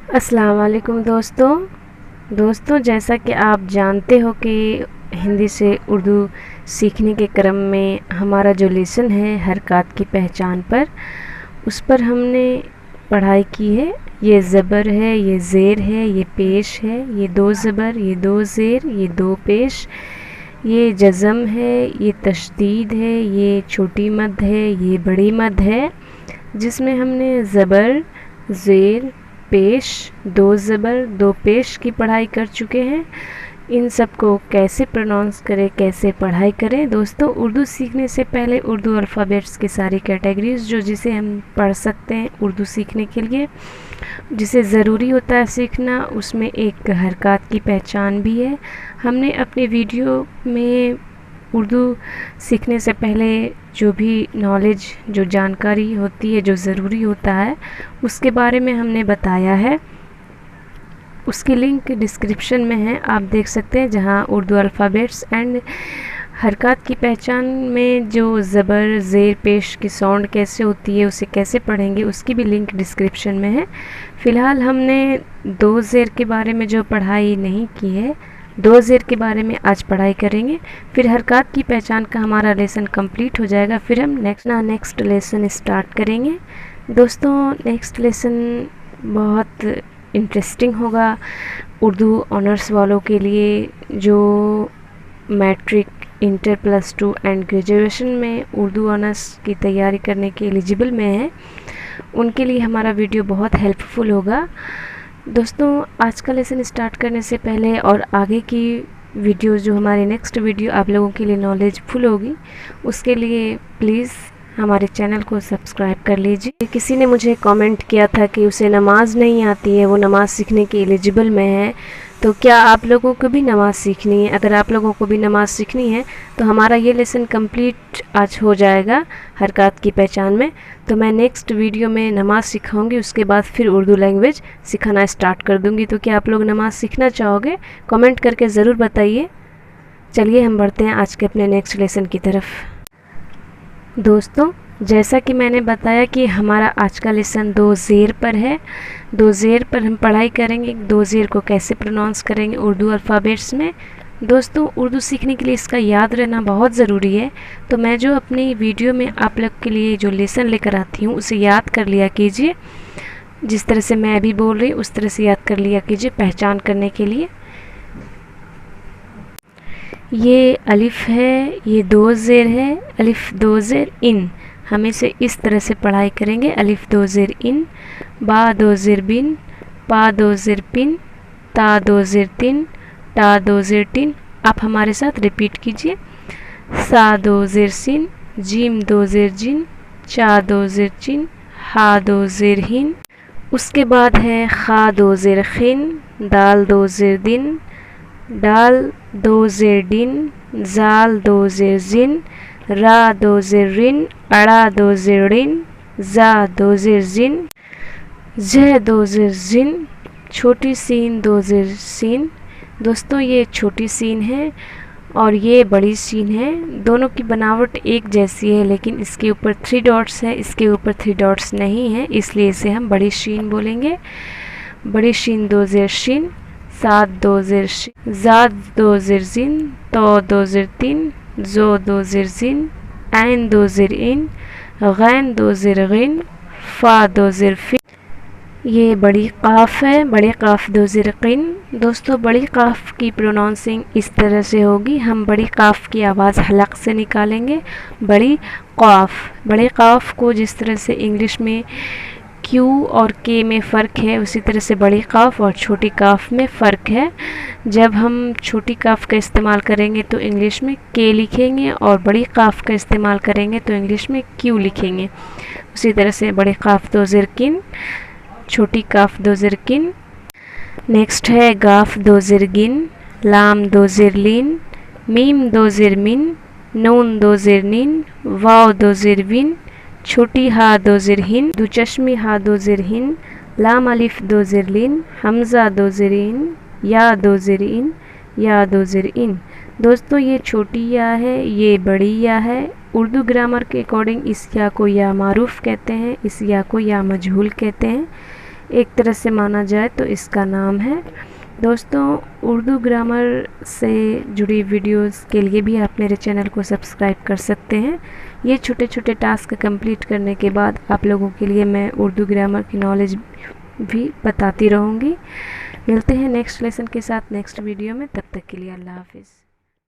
अस्सलाम वालेकुम दोस्तों, जैसा कि आप जानते हो कि हिंदी से उर्दू सीखने के क्रम में हमारा जो लेसन है हरकत की पहचान पर, उस पर हमने पढ़ाई की है। ये ज़बर है, ये ज़ेर है, ये पेश है, ये दो ज़बर, ये दो ज़ेर, ये दो पेश, ये जज़म है, ये तशदीद है, ये छोटी मद है, ये बड़ी मद है, जिसमें हमने ज़बर, ज़ेर, पेश, दो ज़बर, दो पेश की पढ़ाई कर चुके हैं। इन सब को कैसे प्रोनाउंस करें, कैसे पढ़ाई करें। दोस्तों, उर्दू सीखने से पहले उर्दू अल्फ़ाबेट्स की सारी कैटेगरीज़ जिसे हम पढ़ सकते हैं उर्दू सीखने के लिए, जिसे ज़रूरी होता है सीखना, उसमें एक हरकत की पहचान भी है। हमने अपने वीडियो में उर्दू सीखने से पहले जो भी नॉलेज, जो जानकारी होती है, जो ज़रूरी होता है, उसके बारे में हमने बताया है। उसकी लिंक डिस्क्रिप्शन में है, आप देख सकते हैं, जहां उर्दू अल्फ़ाबेट्स एंड हरकत की पहचान में जो ज़बर, ज़ेर, पेश की साउंड कैसे होती है, उसे कैसे पढ़ेंगे, उसकी भी लिंक डिस्क्रिप्शन में है। फ़िलहाल हमने दो ज़ेर के बारे में जो पढ़ाई नहीं की है, दो ज़ेर के बारे में आज पढ़ाई करेंगे। फिर हरकत की पहचान का हमारा लेसन कंप्लीट हो जाएगा। फिर हम नेक्स्ट लेसन स्टार्ट करेंगे। दोस्तों, नेक्स्ट लेसन बहुत इंटरेस्टिंग होगा उर्दू ऑनर्स वालों के लिए, जो मैट्रिक, इंटर, +2 एंड ग्रेजुएशन में उर्दू ऑनर्स की तैयारी करने के एलिजिबल में है। उनके लिए हमारा वीडियो बहुत हेल्पफुल होगा। दोस्तों, आज का लेसन स्टार्ट करने से पहले और आगे की वीडियो, जो हमारी नेक्स्ट वीडियो आप लोगों के लिए नॉलेजफुल होगी, उसके लिए प्लीज़ हमारे चैनल को सब्सक्राइब कर लीजिए। किसी ने मुझे कमेंट किया था कि उसे नमाज़ नहीं आती है, वो नमाज़ सीखने के एलिजिबल में है, तो क्या आप लोगों को भी नमाज़ सीखनी है? अगर आप लोगों को भी नमाज़ सीखनी है तो हमारा ये लेसन कंप्लीट आज हो जाएगा हरकत की पहचान में। तो मैं नेक्स्ट वीडियो में नमाज़ सिखाऊंगी, उसके बाद फिर उर्दू लैंग्वेज सिखाना स्टार्ट कर दूंगी। तो क्या आप लोग नमाज़ सीखना चाहोगे? कमेंट करके ज़रूर बताइए। चलिए हम बढ़ते हैं आज के अपने नेक्स्ट लेसन की तरफ। दोस्तों, जैसा कि मैंने बताया कि हमारा आज का लेसन दो ज़ेर पर है। दो ज़ेर पर हम पढ़ाई करेंगे, दो ज़ेर को कैसे प्रोनाउंस करेंगे उर्दू अल्फ़ाबेट्स में। दोस्तों, उर्दू सीखने के लिए इसका याद रहना बहुत ज़रूरी है। तो मैं जो अपनी वीडियो में आप लोग के लिए जो लेसन लेकर आती हूँ, उसे याद कर लिया कीजिए। जिस तरह से मैं अभी बोल रही हूँ उस तरह से याद कर लिया कीजिए पहचान करने के लिए। ये अलिफ है, ये दो ज़ेर है, अलिफ दो ज़ेर इन, हम इसे इस तरह से पढ़ाई करेंगे। अलिफ दो ज़ेर इन, बा दो ज़ेर बिन, पा दो ज़ेर पिन, ता दो ज़ेर तिन, टा दो ज़ेर टिन। आप हमारे साथ रिपीट कीजिए। सा दो ज़ेर सिन, जीम दो ज़ेर जिन, चा दो ज़ेर चिन, हा दो ज़ेर हिन। उसके बाद है खा दो ज़ेर खिन, दाल दो ज़ेर दिन, डाल दो ज़ेर डिन, जाल दो ज़ेर जिन, रा दो ज़ेर रिन, अड़ा दो ज़ेर रिन, जा दो ज़ेर जिन, ज़ दो ज़ेर जिन, छोटी सीन दो ज़ेर सीन। दोस्तों, ये छोटी सीन है और ये बड़ी सीन है। दोनों की बनावट एक जैसी है, लेकिन इसके ऊपर 3 डॉट्स है, इसके ऊपर 3 डॉट्स नहीं है, इसलिए इसे हम बड़ी शीन बोलेंगे। बड़ी शीन दो ज़ेर शीन, सात दो ज़ेर शीन, ज़ाद दो ज़ेर जिन, तो दो ज़ेर तीन, जो दो ज़ेर जिन, ऐन दो ज़ेर इन, गैन दो ज़ेर गिन, फ़ा दो ज़ेर फिन। ये बड़ी काफ है, बड़े काफ दो ज़ेर क़िन। दोस्तों, बड़ी काफ की प्रोनाउंसिंग इस तरह से होगी। हम बड़ी काफ की आवाज़ हलक से निकालेंगे। बड़ी काफ, बड़े काफ को जिस तरह से इंग्लिश में क्यू और के में फ़र्क है, उसी तरह से बड़ी काफ और छोटी काफ में फ़र्क है। जब हम छोटी काफ का इस्तेमाल करेंगे तो इंग्लिश में के लिखेंगे, और बड़ी काफ का इस्तेमाल करेंगे तो इंग्लिश में क्यू लिखेंगे। उसी तरह से बड़ी काफ दो ज़ेर किन, छोटी काफ दो ज़ेर किन। नेक्स्ट है गाफ दो ज़ेर गिन, लाम दो ज़ेर लीन, मीम दो ज़ेर मिन, नून दो ज़ेर नीन, वाव दो ज़ेर विन, छोटी हा दो ज़ेर हिन, दो चश्मी हा दो ज़ेर हिन, लाम अलिफ दो ज़ेर लिन, हमज़ा दो ज़ेर इन, या दो ज़ेर इन, या दो ज़ेर इन। दोस्तों, ये छोटी या है, ये बड़ी या है। उर्दू ग्रामर के अकॉर्डिंग इस या को या मारूफ कहते हैं, इस या को या मजहूल कहते हैं। एक तरह से माना जाए तो इसका नाम है। दोस्तों, उर्दू ग्रामर से जुड़ी वीडियोस के लिए भी आप मेरे चैनल को सब्सक्राइब कर सकते हैं। ये छोटे छोटे टास्क कंप्लीट करने के बाद आप लोगों के लिए मैं उर्दू ग्रामर की नॉलेज भी बताती रहूँगी। मिलते हैं नेक्स्ट लेसन के साथ नेक्स्ट वीडियो में, तब तक के लिए अल्लाह हाफिज़।